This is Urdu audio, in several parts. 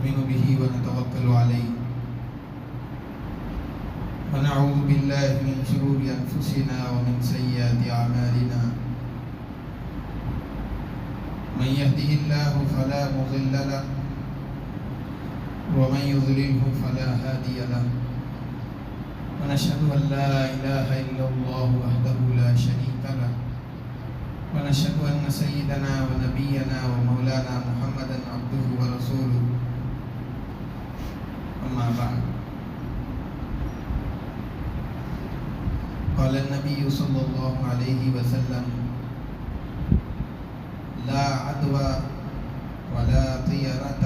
نؤمن به ونتوكل عليه ونعوذ بالله من شرور أنفسنا ومن سيئات أعمالنا من يهده الله فلا مضل له ومن يضلله فلا هادي له ونشهد أن لا إله إلا الله وحده لا شريك له ونشهد أن سيدنا ونبينا ومولانا محمدا عبده ورسوله أما بعد قال النبي صلى الله عليه وسلم لا عدوى ولا طيرة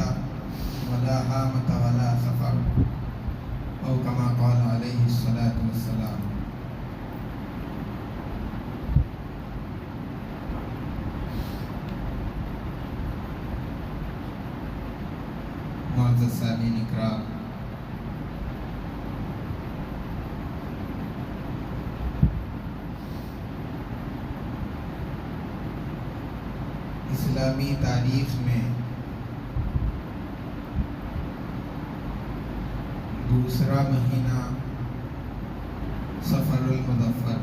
ولا هامة ولا سفر أو كما قال عليه الصلاة والسلام. معزز سامعین اکرام، اسلامی تاریخ میں دوسرا مہینہ سفر المظفر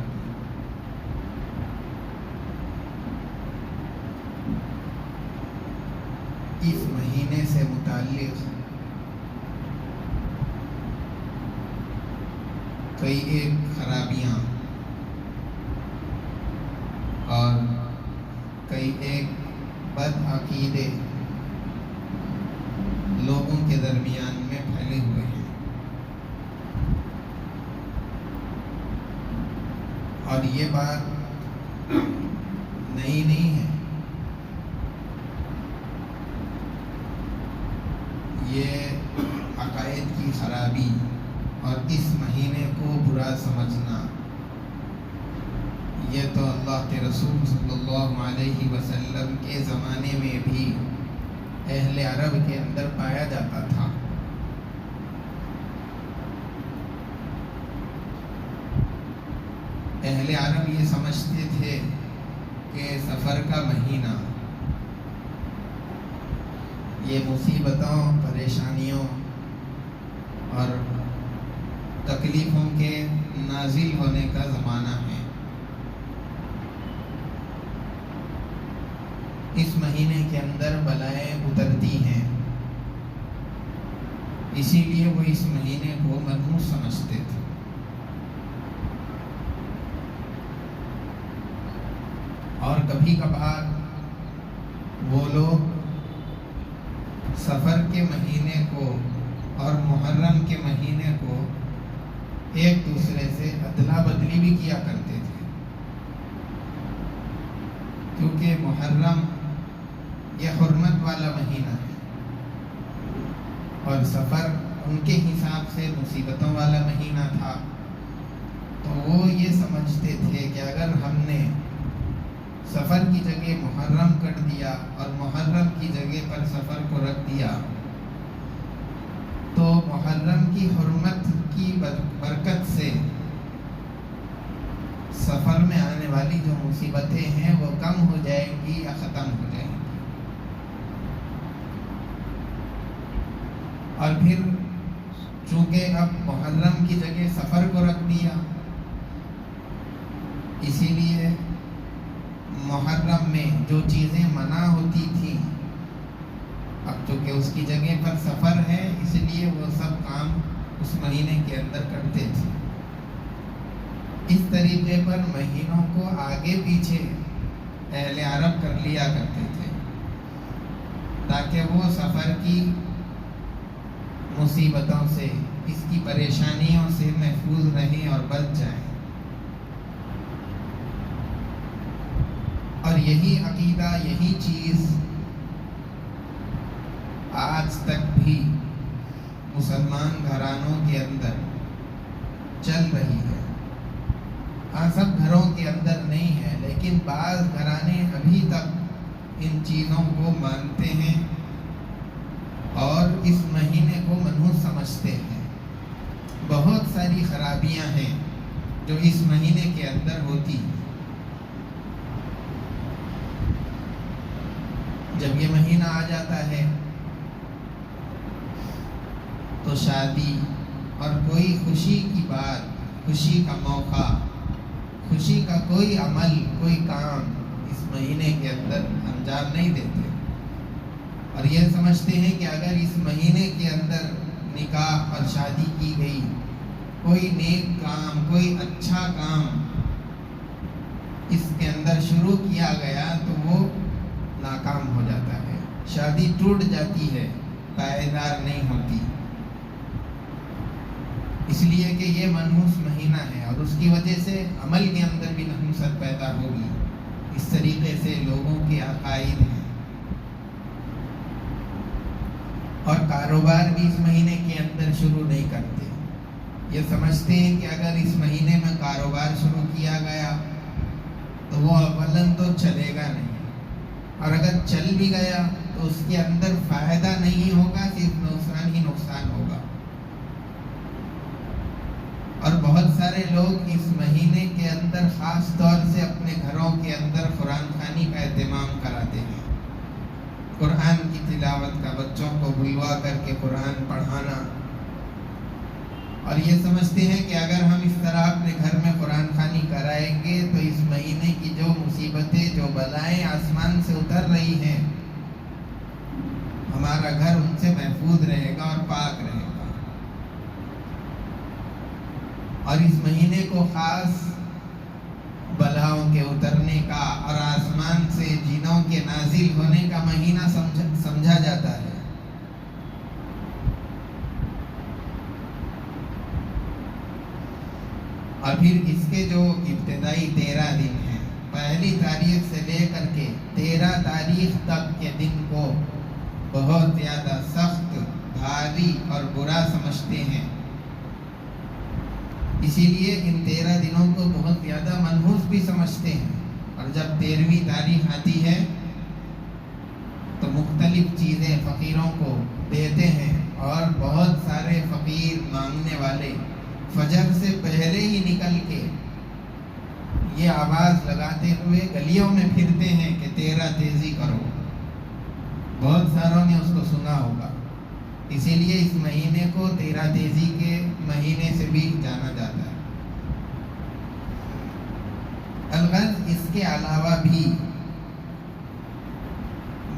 اس مہینے سے متعلق کئی ایک خرابیاں اور کئی ایک بد عقیدے لوگوں کے درمیان میں پھیلے ہوئے ہیں، اور یہ بات نئی نہیں ہے، یہ عقائد کی خرابی اور اس مہینے کو برا سمجھنا یہ تو اللہ کے رسول صلی اللہ علیہ وسلم کے زمانے میں بھی اہل عرب کے اندر پایا جاتا تھا۔ اہل عرب یہ سمجھتے تھے کہ سفر کا مہینہ یہ مصیبتوں، پریشانیوں اور تکلیفوں کے نازل ہونے کا زمانہ ہے۔ اس مہینے کے اندر بلائیں اترتی ہیں، اسی لیے وہ اس مہینے کو منحوس سمجھتے تھے۔ اور کبھی کبھار وہ لوگ سفر کے مہینے کو اور محرم کے مہینے کو ایک دوسرے سے ادلا بدلی بھی کیا کرتے تھے، کیونکہ محرم یہ حرمت والا مہینہ ہے اور سفر ان کے حساب سے مصیبتوں والا مہینہ تھا، تو وہ یہ سمجھتے تھے کہ اگر ہم نے سفر کی جگہ محرم کر دیا اور محرم کی جگہ پر سفر کو رکھ دیا تو محرم کی حرمت کی برکت سے سفر میں آنے والی جو مصیبتیں ہیں وہ کم ہو جائیں گی یا ختم ہو جائیں گی۔ اور پھر چونکہ اب محرم کی جگہ سفر کو رکھ دیا، اسی لیے محرم میں جو چیزیں منع ہوتی تھیں اب چونکہ اس کی جگہ پر سفر ہے، اس لیے وہ سب کام اس مہینے کے اندر کرتے تھے۔ اس طریقے پر مہینوں کو آگے پیچھے اہل عرب کر لیا کرتے تھے تاکہ وہ سفر کی مصیبتوں سے، اس کی پریشانیوں سے محفوظ رہیں اور بچ جائیں۔ اور یہی عقیدہ، یہی چیز آج تک بھی مسلمان گھرانوں کے اندر چل رہی ہے۔ ہاں، سب گھروں کے اندر نہیں ہے، لیکن بعض گھرانے ابھی تک ان چیزوں کو مانتے ہیں اور اس مہینے کو منحوس سمجھتے ہیں۔ بہت ساری خرابیاں ہیں جو اس مہینے کے اندر ہوتی ہیں۔ جب یہ مہینہ آ جاتا ہے تو شادی اور کوئی خوشی کی بات، خوشی کا موقع، خوشی کا کوئی عمل، کوئی کام اس مہینے کے اندر انجام نہیں دیتے، اور یہ سمجھتے ہیں کہ اگر اس مہینے کے اندر نکاح اور شادی کی گئی، کوئی نیک کام، کوئی اچھا کام اس کے اندر شروع کیا گیا تو وہ ناکام ہو جاتا ہے، شادی ٹوٹ جاتی ہے، پائیدار نہیں ہوتی، اس لیے کہ یہ منحوس مہینہ ہے اور اس کی وجہ سے عمل کے اندر بھی نحوست پیدا ہوگی۔ اس طریقے سے لوگوں کے عقائد ہیں، اور کاروبار بھی اس مہینے کے اندر شروع نہیں کرتے، یہ سمجھتے ہیں کہ اگر اس مہینے میں کاروبار شروع کیا گیا تو وہ اولاً تو چلے گا نہیں، اور اگر چل بھی گیا تو اس کے اندر فائدہ نہیں ہوگا، صرف نقصان ہی نقصان ہوگا۔ اور بہت سارے لوگ اس مہینے کے اندر خاص طور سے اپنے گھروں کے اندر قرآن خوانی کا اہتمام کراتے ہیں، قرآن کی تلاوت کا، بچوں کو بلوا کر کے قرآن پڑھانا، اور یہ سمجھتے ہیں کہ اگر ہم اس طرح اپنے گھر میں قرآن خوانی کرائیں گے تو اس مہینے کی جو مصیبتیں، جو بلائیں آسمان سے اتر رہی ہیں، ہمارا گھر ان سے محفوظ رہے گا اور پاک رہے گا۔ اور اس مہینے کو خاص بلاؤں کے اترنے کا اور آسمان سے جنوں کے نازل ہونے کا مہینہ سمجھا جاتا ہے۔ اور پھر اس کے جو ابتدائی 13 دن ہیں، پہلی تاریخ سے لے کر کے 13 تاریخ تک کے دن کو بہت زیادہ سخت، بھاری اور برا سمجھتے ہیں، اسی لیے ان 13 دنوں کو بہت زیادہ منحوس بھی سمجھتے ہیں، اور جب 13ویں تاریخ آتی ہے تو مختلف چیزیں فقیروں کو دیتے ہیں، اور بہت سارے فقیر مانگنے والے فجر سے پہلے ہی نکل کے یہ آواز لگاتے ہوئے گلیوں میں پھرتے ہیں کہ 13 تیزی کرو۔ بہت ساروں نے اس کو سنا ہوگا، اسی لیے اس مہینے کو 13 تیزی کے مہینے سے بھی جانا جاتا ہے۔ الغرض اس کے علاوہ بھی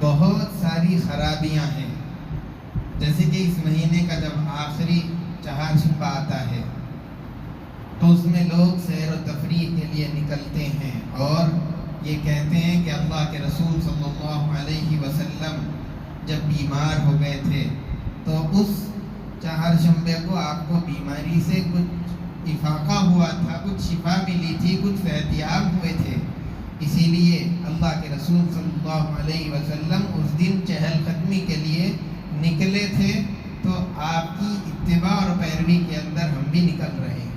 بہت ساری خرابیاں ہیں، جیسے کہ اس مہینے کا جب آخری چہارشنبہ آتا ہے تو اس میں لوگ سیر و تفریح کے لیے نکلتے ہیں، اور یہ کہتے ہیں کہ اللہ کے رسول صلی اللہ علیہ وسلم جب بیمار ہو گئے تھے تو اس چہارشنبے کو آپ کو بیماری سے کچھ افاقہ ہوا تھا، کچھ شفا ملی تھی، کچھ صحتیاب ہوئے تھے، اسی لیے اللہ کے رسول صلی اللہ علیہ وسلم اس دن چہل قدمی کے لیے نکلے تھے، تو آپ کی اتباع اور پیروی کے اندر ہم بھی نکل رہے ہیں۔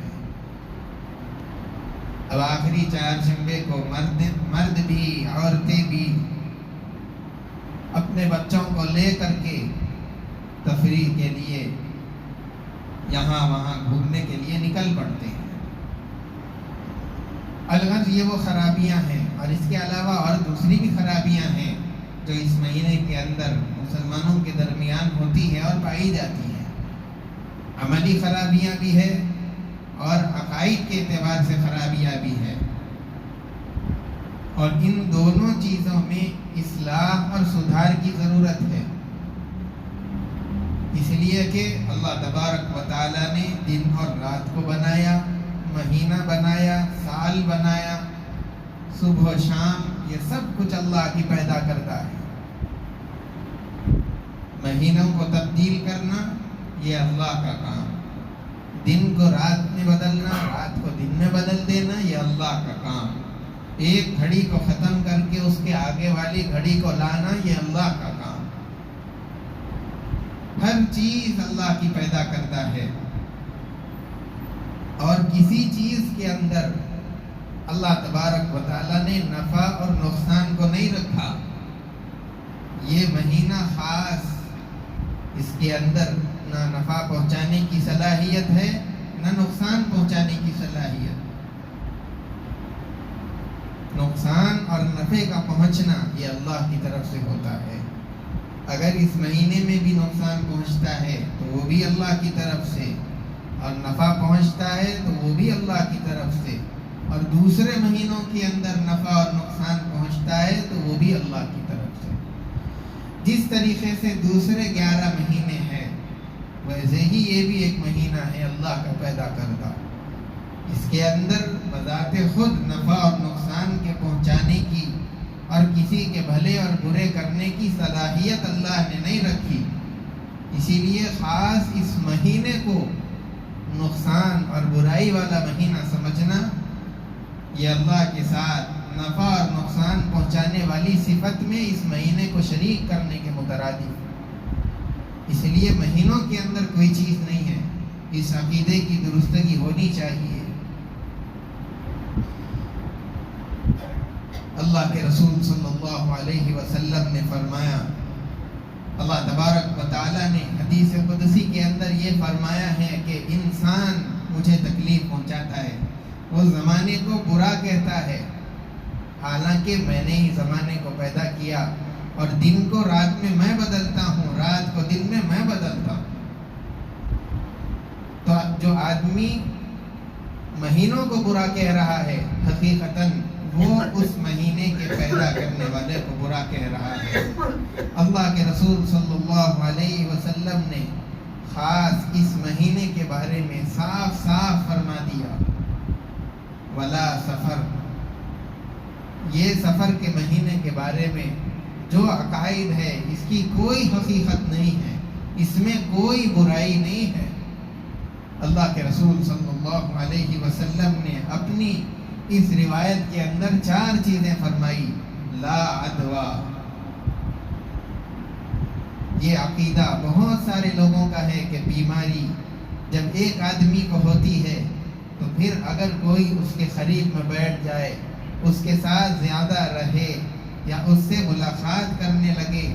اب آخری چہارشنبے کو مرد بھی، عورتیں بھی اپنے بچوں کو لے کر کے تفریح کے لیے یہاں وہاں گھومنے کے لیے نکل پڑتے ہیں۔ الغرض یہ وہ خرابیاں ہیں، اور اس کے علاوہ اور دوسری بھی خرابیاں ہیں جو اس مہینے کے اندر مسلمانوں کے درمیان ہوتی ہے اور پائی جاتی ہیں۔ عملی خرابیاں بھی ہے اور عقائد کے اعتبار سے خرابیاں بھی ہے، اور ان دونوں چیزوں میں اصلاح اور سدھار کی ضرورت ہے، اس لیے کہ اللہ تبارک و تعالیٰ نے دن اور رات کو بنایا، مہینہ بنایا، سال بنایا، صبح و شام، یہ سب کچھ اللہ کی پیدا کرتا ہے۔ مہینوں کو تبدیل کرنا یہ اللہ کا کام، دن کو رات میں بدلنا، رات کو دن میں بدل دینا، یہ اللہ کا کام، ایک گھڑی کو ختم کر کے اس کے آگے والی گھڑی کو لانا، یہ اللہ کا کام۔ ہر چیز اللہ کی پیدا کرتا ہے، اور کسی چیز کے اندر اللہ تبارک و تعالیٰ نے نفع اور نقصان کو نہیں رکھا۔ یہ مہینہ خاص، اس کے اندر نہ نفع پہنچانے کی صلاحیت ہے، نہ نقصان پہنچانے کی صلاحیت۔ نقصان اور نفع کا پہنچنا یہ اللہ کی طرف سے ہوتا ہے۔ اگر اس مہینے میں بھی نقصان پہنچتا ہے تو وہ بھی اللہ کی طرف سے، اور نفع پہنچتا ہے تو وہ بھی اللہ کی طرف سے، اور دوسرے مہینوں کے اندر نفع اور نقصان پہنچتا ہے تو وہ بھی اللہ کی طرف سے۔ جس طریقے سے دوسرے 11 مہینے ہیں ویسے ہی یہ بھی ایک مہینہ ہے اللہ کا پیدا کردہ۔ اس کے اندر بذات خود نفع اور نقصان کے پہنچانے کی اور کسی کے بھلے اور برے کرنے کی صلاحیت اللہ نے نہیں رکھی، اسی لیے خاص اس مہینے کو نقصان اور برائی والا مہینہ سمجھنا یہ اللہ کے ساتھ نفع اور نقصان پہنچانے والی صفت میں اس مہینے کو شریک کرنے کے مترادف۔ اس لیے مہینوں کے اندر کوئی چیز نہیں ہے، اس عقیدے کی درستگی ہونی چاہیے۔ اللہ کے رسول صلی اللہ علیہ وسلم نے فرمایا، اللہ تبارک و تعالیٰ نے حدیث قدسی کے اندر یہ فرمایا ہے کہ انسان مجھے تکلیف پہنچاتا ہے، وہ زمانے کو برا کہتا ہے، حالانکہ میں نے ہی زمانے کو پیدا کیا، اور دن کو رات میں میں بدلتا ہوں، رات کو دن میں میں بدلتا ہوں۔ تو جو آدمی مہینوں کو برا کہہ رہا ہے، حقیقتاً وہ اس مہینے کے پیدا کرنے والے کو برا کہہ رہا ہے۔ اللہ کے رسول صلی اللہ علیہ وسلم نے خاص اس مہینے کے بارے میں صاف صاف فرما دیا، ولا سفر، یہ سفر کے مہینے کے بارے میں جو عقائد ہے اس کی کوئی حقیقت نہیں ہے، اس میں کوئی برائی نہیں ہے۔ اللہ کے رسول صلی اللہ علیہ وسلم نے اپنی اس روایت کے اندر 4 چیزیں فرمائی۔ لا عدوہ، یہ عقیدہ بہت سارے لوگوں کا ہے کہ بیماری جب ایک آدمی کو ہوتی ہے تو پھر اگر کوئی اس کے قریب میں بیٹھ جائے، اس کے ساتھ زیادہ رہے یا اس سے ملاقات کرنے لگے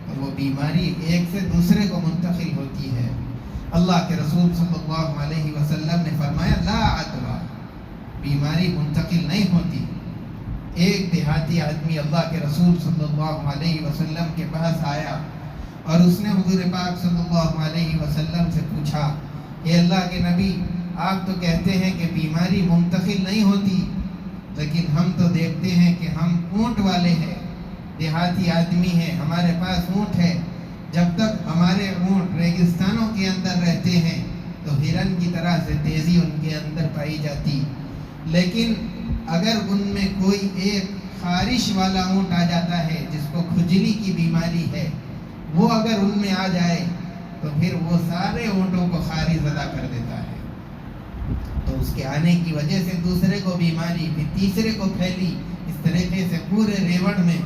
تو وہ بیماری ایک سے دوسرے کو منتقل ہوتی ہے۔ اللہ کے رسول صلی اللہ علیہ وسلم نے فرمایا لا عدوہ، بیماری منتقل نہیں ہوتی۔ ایک دیہاتی آدمی اللہ کے رسول صلی اللہ علیہ وسلم کے پاس آیا اور اس نے حضور پاک صلی اللہ علیہ وسلم سے پوچھا کہ اللہ کے نبی، آپ تو کہتے ہیں کہ بیماری منتقل نہیں ہوتی، لیکن ہم تو دیکھتے ہیں کہ ہم اونٹ والے ہیں، دیہاتی آدمی ہیں، ہمارے پاس اونٹ ہے، جب تک ہمارے اونٹ ریگستانوں کے اندر رہتے ہیں تو ہرن کی طرح سے تیزی ان کے اندر پائی جاتی، لیکن اگر ان میں کوئی ایک خارش والا اونٹ آ جاتا ہے جس کو کھجلی کی بیماری ہے، وہ اگر ان میں آ جائے تو پھر وہ سارے اونٹوں کو خارش ادا کر دیتا ہے۔ تو اس کے آنے کی وجہ سے دوسرے کو بیماری، پھر تیسرے کو پھیلی، اس طریقے سے پورے ریوڑ میں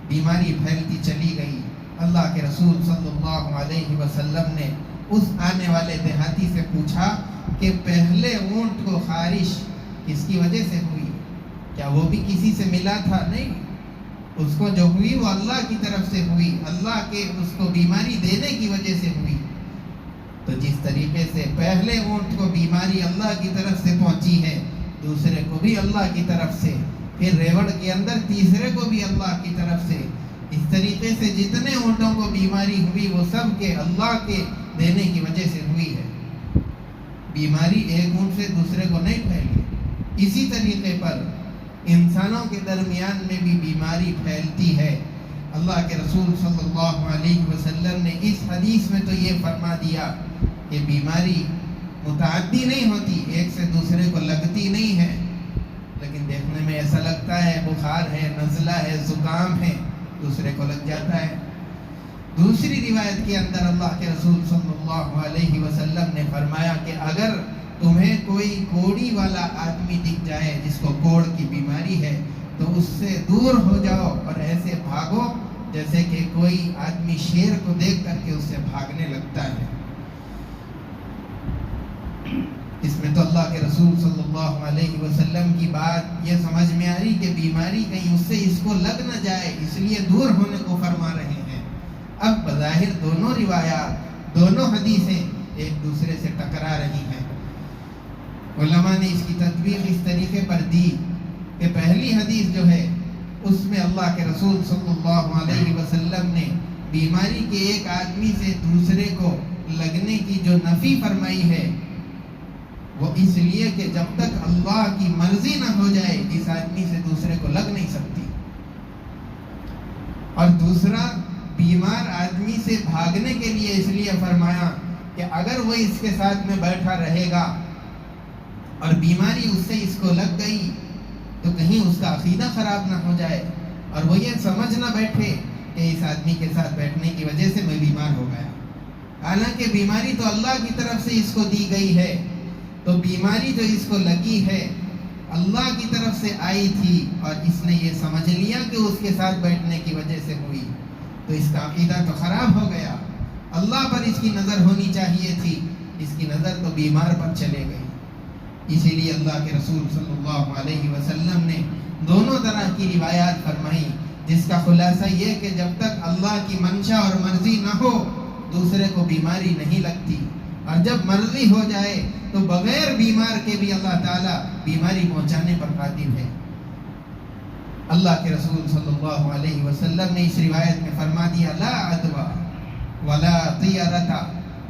بیماری پھیلتی چلی گئی۔ اللہ کے رسول صلی اللہ علیہ وسلم نے اس آنے والے دیہاتی سے پوچھا کہ پہلے اونٹ کو خارش کس کی وجہ سے ہوئی؟ کیا وہ بھی کسی سے ملا تھا؟ نہیں، اس کو جو ہوئی وہ اللہ کی طرف سے ہوئی، اللہ کے اس کو بیماری دینے کی وجہ سے ہوئی۔ تو جس طریقے سے پہلے اونٹ کو بیماری اللہ کی طرف سے پہنچی ہے، دوسرے کو بھی اللہ کی طرف سے، پھر ریوڑ کے اندر تیسرے کو بھی اللہ کی طرف سے، اس طریقے سے جتنے اونٹوں کو بیماری ہوئی وہ سب کے اللہ کے دینے کی وجہ سے ہوئی ہے۔ بیماری ایک اونٹ سے دوسرے کو نہیں پھیلی۔ اسی طریقے پر انسانوں کے درمیان میں بھی بیماری پھیلتی ہے۔ اللہ کے رسول صلی اللہ علیہ وسلم نے اس حدیث میں تو یہ فرما دیا کہ بیماری متعدی نہیں ہوتی، ایک سے دوسرے کو لگتی نہیں ہے، لیکن دیکھنے میں ایسا لگتا ہے بخار ہے، نزلہ ہے، زکام ہے، دوسرے کو لگ جاتا ہے۔ دوسری روایت کے اندر اللہ کے رسول صلی اللہ علیہ وسلم نے فرمایا کہ اگر تمہیں کوئی کوڑی والا آدمی دکھ جائے جس کو کوڑ کی بیماری ہے تو اس سے دور ہو جاؤ اور ایسے بھاگو جیسے کہ کوئی آدمی شیر کو دیکھ کر کے اس سے بھاگنے لگتا ہے۔ اس میں تو اللہ کے رسول صلی اللہ علیہ وسلم کی بات یہ سمجھ میں آ رہی کہ بیماری کہیں اس سے اس کو لگ نہ جائے، اس لیے دور ہونے کو فرما رہے ہیں۔ اب بظاہر دونوں روایات، دونوں حدیثیں ایک دوسرے سے ٹکرا رہی ہیں۔ علماء نے اس کی تطبیق اس طریقے پر دی کہ پہلی حدیث جو ہے اس میں اللہ کے رسول صلی اللہ علیہ وسلم نے بیماری کے ایک آدمی سے دوسرے کو لگنے کی جو نفی فرمائی ہے وہ اس لیے کہ جب تک اللہ کی مرضی نہ ہو جائے اس آدمی سے دوسرے کو لگ نہیں سکتی. اور دوسرا بیمار آدمی سے بھاگنے کے لیے اس لیے فرمایا کہ اگر وہ اس کے ساتھ میں بیٹھا رہے گا اور بیماری اس سے اس کو لگ گئی تو کہیں اس کا عقیدہ خراب نہ ہو جائے اور وہ یہ سمجھ نہ بیٹھے کہ اس آدمی کے ساتھ بیٹھنے کی وجہ سے میں بیمار ہو گیا. حالانکہ بیماری تو اللہ کی طرف سے اس کو دی گئی ہے، تو بیماری جو اس کو لگی ہے اللہ کی طرف سے آئی تھی اور اس نے یہ سمجھ لیا کہ اس کے ساتھ بیٹھنے کی وجہ سے ہوئی، تو اس کا عقیدہ تو خراب ہو گیا. اللہ پر اس کی نظر ہونی چاہیے تھی، اس کی نظر تو بیمار پر چلے گئی. اسی لیے اللہ کے رسول صلی اللہ علیہ وسلم نے دونوں طرح کی روایات فرمائی، جس کا خلاصہ یہ کہ جب تک اللہ کی منشا اور مرضی نہ ہو دوسرے کو بیماری نہیں لگتی، اور جب مرضی ہو جائے تو بغیر بیمار کے بھی اللہ تعالیٰ بیماری پہنچانے پر قادر ہے. اللہ کے رسول صلی اللہ علیہ وسلم نے اس روایت میں فرما دیا لا عدوى ولا طیرۃ،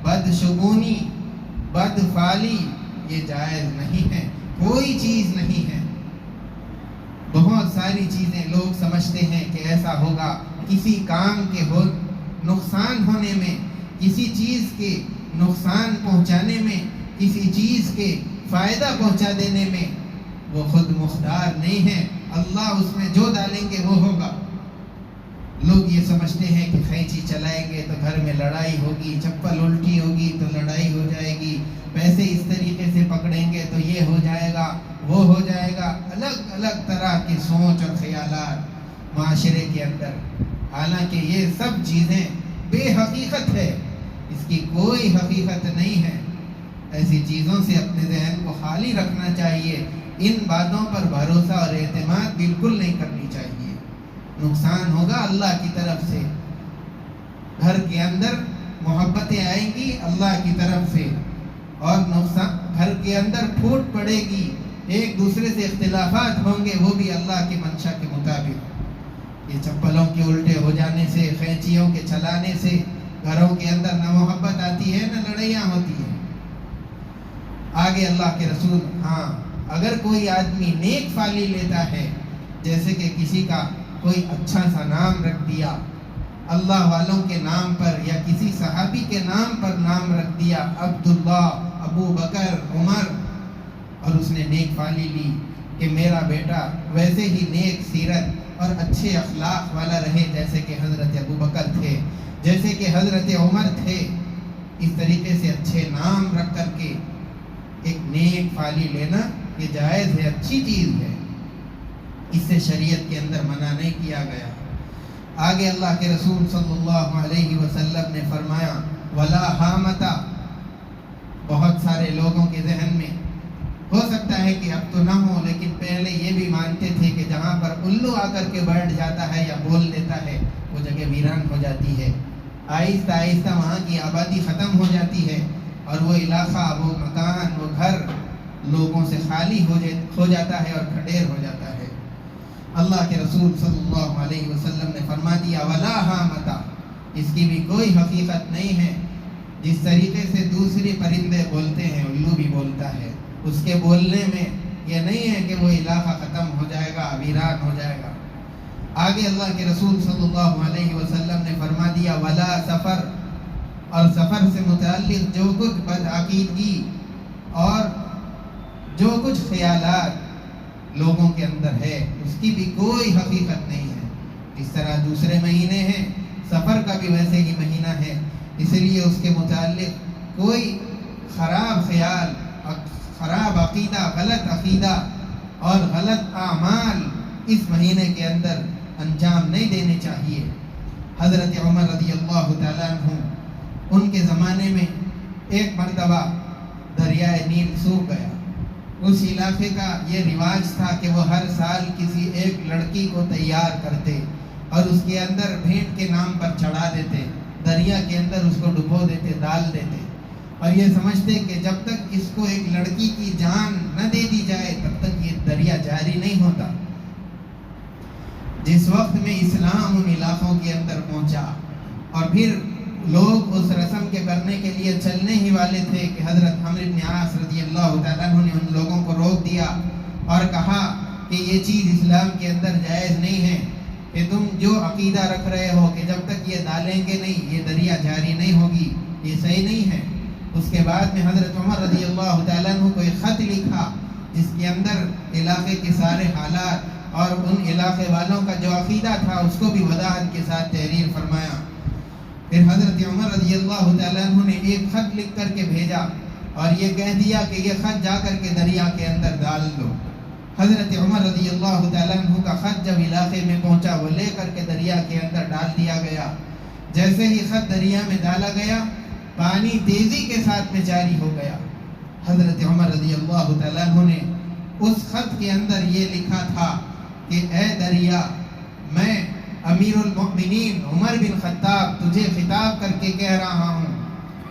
بدشگونی بدفعلی یہ جائز نہیں ہے، کوئی چیز نہیں ہے. بہت ساری چیزیں لوگ سمجھتے ہیں کہ ایسا ہوگا، کسی کام کے نقصان ہونے میں، کسی چیز کے نقصان پہنچانے میں، کسی چیز کے فائدہ پہنچا دینے میں وہ خود مختار نہیں ہے، اللہ اس میں جو ڈالیں گے وہ ہوگا. لوگ یہ سمجھتے ہیں کہ قینچی چلائیں گے تو گھر میں لڑائی ہوگی، چپل الٹی ہوگی تو لڑائی ہو جائے گی، پیسے اس طریقے سے پکڑیں گے تو یہ ہو جائے گا وہ ہو جائے گا. الگ الگ طرح کی سوچ اور خیالات معاشرے کے اندر، حالانکہ یہ سب چیزیں بے حقیقت ہے، اس کی کوئی حقیقت نہیں ہے. ایسی چیزوں سے اپنے ذہن کو خالی رکھنا چاہیے، ان باتوں پر بھروسہ اور اعتماد بالکل نہیں کرنی چاہیے. نقصان ہوگا اللہ کی طرف سے، گھر کے اندر محبتیں آئیں گی اللہ کی طرف سے، اور نقصان گھر کے اندر پھوٹ پڑے گی، ایک دوسرے سے اختلافات ہوں گے، وہ بھی اللہ کی منشا کے مطابق. یہ چپلوں کے الٹے ہو جانے سے، قینچیوں کے چلانے سے گھروں کے اندر نہ محبت آتی ہے نہ لڑائیاں ہوتی ہیں. آگے اللہ کے رسول اگر کوئی آدمی نیک فالی لیتا ہے، جیسے کہ کسی کا کوئی اچھا سا نام رکھ دیا اللہ والوں کے نام پر، یا کسی صحابی کے نام پر نام رکھ دیا عبداللہ، ابو بکر، عمر، اور اس نے نیک فالی لی کہ میرا بیٹا ویسے ہی نیک سیرت اور اچھے اخلاق والا رہے جیسے کہ حضرت ابو بکر تھے، جیسے کہ حضرت عمر تھے. اس طریقے سے اچھے نام رکھ کر کے ایک نیک فالی لینا یہ جائز ہے، اچھی چیز ہے، اس سے شریعت کے اندر منع نہیں کیا گیا. آگے اللہ کے رسول صلی اللہ علیہ وسلم نے فرمایا ولا حامتا. بہت سارے لوگوں کے ذہن میں ہو سکتا ہے کہ اب تو نہ ہو، لیکن پہلے یہ بھی مانتے تھے کہ جہاں پر الو آ کر کے بیٹھ جاتا ہے یا بول دیتا ہے وہ جگہ ویران ہو جاتی ہے، آہستہ آہستہ وہاں کی آبادی ختم ہو جاتی ہے اور وہ علاقہ، وہ مکان، وہ گھر لوگوں سے خالی ہو جاتا ہے اور کھڈیر ہو جاتا ہے. اللہ کے رسول صلی اللہ علیہ وسلم نے فرما دیا ولا حامتا، اس کی بھی کوئی حقیقت نہیں ہے. جس طریقے سے دوسرے پرندے بولتے ہیں الو بھی بولتا ہے، اس کے بولنے میں یہ نہیں ہے کہ وہ علاقہ ختم ہو جائے گا، ویران ہو جائے گا. آگے اللہ کے رسول صلی اللہ علیہ وسلم نے فرما دیا ولا سفر، اور سفر سے متعلق جو کچھ بدعقیدگی اور جو کچھ خیالات لوگوں کے اندر ہے اس کی بھی کوئی حقیقت نہیں ہے. اس طرح دوسرے مہینے ہیں، سفر کا بھی ویسے ہی مہینہ ہے، اس لیے اس کے متعلق کوئی خراب خیال، خراب عقیدہ، غلط عقیدہ اور غلط اعمال اس مہینے کے اندر انجام نہیں دینے چاہیے. حضرت عمر رضی اللہ تعالیٰ عنہ، ان کے زمانے میں ایک مرتبہ دریائے نیل سوکھ گیا. اس علاقے کا یہ رواج تھا کہ وہ ہر سال کسی ایک لڑکی کو تیار کرتے اور اس کے اندر بھیٹ کے نام پر چڑھا دیتے، دریا کے اندر اس کو ڈبو دیتے، ڈال دیتے، اور یہ سمجھتے کہ جب تک اس کو ایک لڑکی کی جان نہ دے دی جائے تب تک یہ دریا جاری نہیں ہوتا. جس وقت میں اسلام ان علاقوں کے اندر پہنچا پھر لوگ اس رسم کے کرنے کے لیے چلنے ہی والے تھے کہ حضرت عمرو بن عاص رضی اللہ تعالیٰ عنہ نے ان لوگوں کو روک دیا اور کہا کہ یہ چیز اسلام کے اندر جائز نہیں ہے، کہ تم جو عقیدہ رکھ رہے ہو کہ جب تک یہ ڈالیں گے نہیں یہ دریا جاری نہیں ہوگی، یہ صحیح نہیں ہے۔ اس کے بعد میں حضرت عمر رضی اللہ تعالیٰ عنہ کو ایک خط لکھا جس کے اندر علاقے کے سارے حالات اور ان علاقے والوں کا جو عقیدہ تھا اس کو بھی وضاحت کے ساتھ تحریر فرمایا۔ پھر حضرت عمر رضی اللہ تعالیٰ عنہ نے ایک خط لکھ کر کے بھیجا اور یہ کہہ دیا کہ یہ خط جا کر کے دریا کے اندر ڈال دو۔ حضرت عمر رضی اللہ تعالیٰ عنہ کا خط جب علاقے میں پہنچا وہ لے کر کے دریا کے اندر ڈال دیا گیا۔ جیسے ہی خط دریا میں ڈالا گیا پانی تیزی کے ساتھ میں جاری ہو گیا۔ حضرت عمر رضی اللہ تعالیٰ عنہ نے اس خط کے اندر یہ لکھا تھا کہ اے دریا، میں امیر المؤمنین عمر بن خطاب تجھے خطاب کر کے کہہ رہا ہوں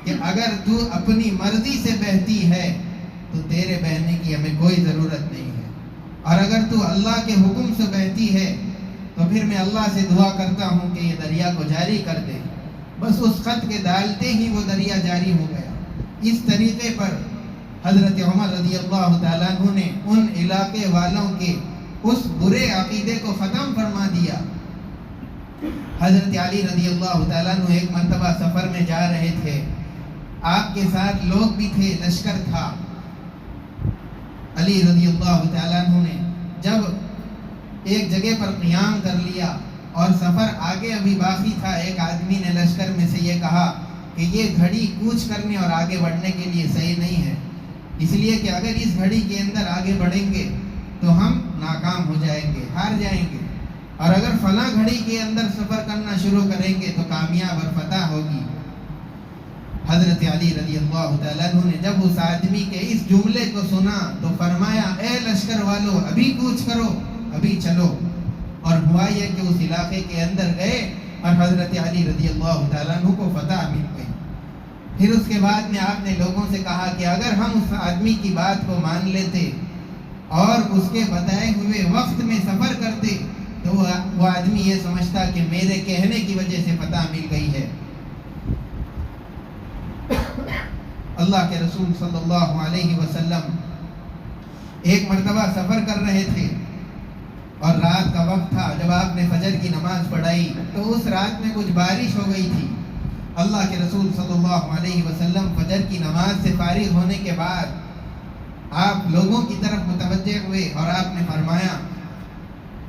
کہ اگر تو اپنی مرضی سے بہتی ہے تو تیرے بہنے کی ہمیں کوئی ضرورت نہیں ہے، اور اگر تو اللہ کے حکم سے بہتی ہے تو پھر میں اللہ سے دعا کرتا ہوں کہ یہ دریا کو جاری کر دے۔ بس اس خط کے ڈالتے ہی وہ دریا جاری ہو گیا۔ اس طریقے پر حضرت عمر رضی اللہ تعالیٰ عنہ نے ان علاقے والوں کے اس برے عقیدے کو ختم فرما دیا۔ حضرت علی رضی اللہ تعالیٰ عنہ ایک مرتبہ سفر میں جا رہے تھے، آپ کے ساتھ لوگ بھی تھے، لشکر تھا۔ علی رضی اللہ تعالیٰ عنہ نے جب ایک جگہ پر قیام کر لیا اور سفر آگے ابھی باقی تھا، ایک آدمی نے لشکر میں سے یہ کہا کہ یہ گھڑی کوچ کرنے اور آگے بڑھنے کے لیے صحیح نہیں ہے، اس لیے کہ اگر اس گھڑی کے اندر آگے بڑھیں گے تو ہم ناکام ہو جائیں گے، ہار جائیں گے، اور اگر فلاں گھڑی کے اندر سفر کرنا شروع کریں گے تو کامیاب اور فتح ہوگی۔ حضرت علی رضی اللہ تعالیٰ عنہ نے جب اس آدمی کے اس جملے کو سنا تو فرمایا اے لشکر والو ابھی کوچ کرو، ابھی چلو۔ اور ہوا یہ کہ اس علاقے کے اندر گئے اور حضرت علی رضی اللہ تعالیٰ عنہ کو فتح مل گئی۔ پھر اس کے بعد میں آپ نے لوگوں سے کہا کہ اگر ہم اس آدمی کی بات کو مان لیتے اور اس کے بتائے ہوئے وقت میں سفر کرتے تو وہ آدمی یہ سمجھتا کہ میرے کہنے کی وجہ سے فتح مل گئی ہے۔ اللہ کے رسول صلی اللہ علیہ وسلم ایک مرتبہ سفر کر رہے تھے اور رات کا وقت تھا۔ جب آپ نے فجر کی نماز پڑھائی تو اس رات میں کچھ بارش ہو گئی تھی۔ اللہ کے رسول صلی اللہ علیہ وسلم فجر کی نماز سے فارغ ہونے کے بعد آپ لوگوں کی طرف متوجہ ہوئے اور آپ نے فرمایا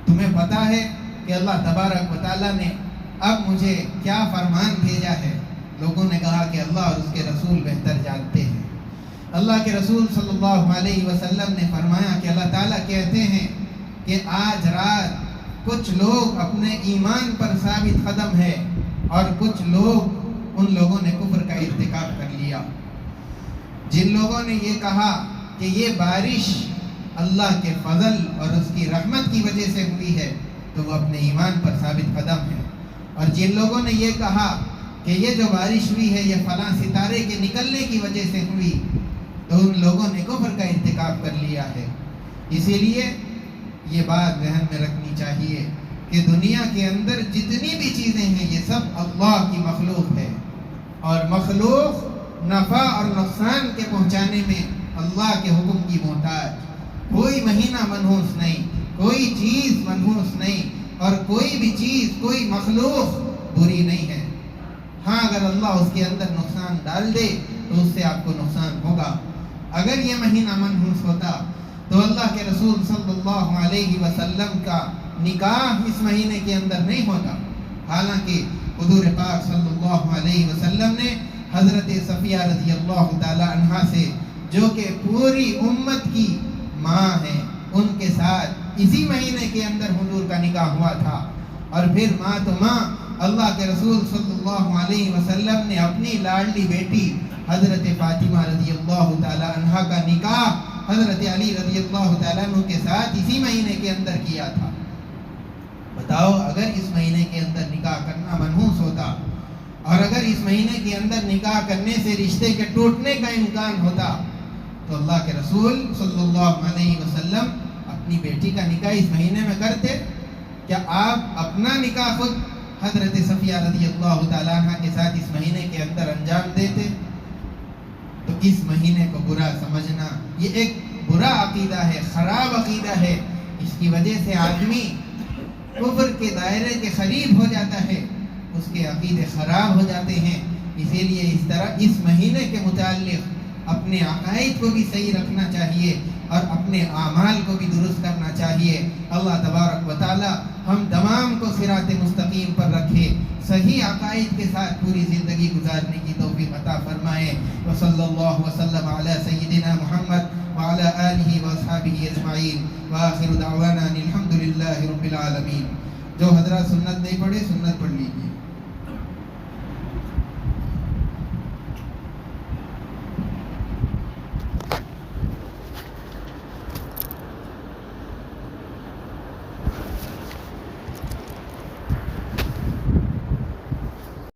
تمہیں پتا ہے کہ اللہ تبارک و تعالیٰ نے اب مجھے کیا فرمان بھیجا ہے؟ لوگوں نے کہا کہ اللہ اور اس کے رسول بہتر جانتے ہیں۔ اللہ کے رسول صلی اللہ علیہ وسلم نے فرمایا کہ اللہ تعالیٰ کہتے ہیں کہ آج رات کچھ لوگ اپنے ایمان پر ثابت قدم ہے اور کچھ لوگ ان لوگوں نے کفر کا ارتکاب کر لیا۔ جن لوگوں نے یہ کہا کہ یہ بارش اللہ کے فضل اور اس کی رحمت کی وجہ سے ہوئی ہے تو وہ اپنے ایمان پر ثابت قدم ہے، اور جن لوگوں نے یہ کہا کہ یہ جو بارش ہوئی ہے یہ فلاں ستارے کے نکلنے کی وجہ سے ہوئی تو ان لوگوں نے کفر کا ارتکاب کر لیا ہے۔ اسی لیے یہ بات ذہن میں رکھنی چاہیے کہ دنیا کے اندر جتنی بھی چیزیں ہیں یہ سب اللہ کی مخلوق ہے، اور مخلوق نفع اور نقصان کے پہنچانے میں اللہ کے حکم کی محتاج۔ کوئی مہینہ منحوس نہیں، کوئی چیز منحوس نہیں، اور کوئی بھی چیز کوئی مخلوق بری نہیں ہے۔ ہاں اگر اللہ اس کے اندر نقصان ڈال دے تو اس سے آپ کو نقصان ہوگا۔ اگر یہ مہینہ منحوس ہوتا تو اللہ کے رسول صلی اللہ علیہ وسلم کا نکاح اس مہینے کے اندر نہیں ہوتا، حالانکہ حضور پاک صلی اللہ علیہ وسلم نے حضرت صفیہ رضی اللہ تعالی عنہا سے جو کہ پوری امت کی ماں ہیں ان کے ساتھ اسی مہینے کے اندر حضور کا نکاح ہوا تھا، اور پھر ماں تو ماں اللہ کے رسول صلی اللہ علیہ وسلم نے اپنی لاڈلی بیٹی حضرت فاطمہ رضی اللہ تعالی عنہا کا نکاح حضرت علی رضی اللہ تعالیٰ عنہ کے ساتھ اسی مہینے کے اندر کیا تھا۔ بتاؤ اگر اس مہینے کے اندر نکاح کرنا منحوس ہوتا اور اگر اس مہینے کے اندر نکاح کرنے سے رشتے کے ٹوٹنے کا امکان ہوتا تو اللہ کے رسول صلی اللہ علیہ وسلم اپنی بیٹی کا نکاح اس مہینے میں کرتے؟ کیا آپ اپنا نکاح خود حضرت صفیہ رضی اللہ تعالیٰ عنہ کے ساتھ اس مہینے کے اندر انجام دیتے تو اس مہینے کو برا سمجھنا یہ ایک برا عقیدہ ہے، خراب عقیدہ ہے. اس کی وجہ سے آدمی کفر کے دائرے کے قریب ہو جاتا ہے، اس کے عقیدے خراب ہو جاتے ہیں. اسی لیے اس طرح اس مہینے کے متعلق اپنے عقائد کو بھی صحیح رکھنا چاہیے اور اپنے اعمال کو بھی درست کرنا چاہیے. اللہ تبارک و تعالی ہم تمام کو صراط مستقیم پر رکھے، صحیح عقائد کے ساتھ پوری زندگی گزارنے کی توفیق عطا فرمائے. وصلی اللہ وسلم علی سیدنا محمد وعلی آلہ واصحابہ اجمعین وآخر دعوانا الحمد للہ رب العالمین. جو حضرات سنت نہیں پڑھے سنت پڑھ لیجیے.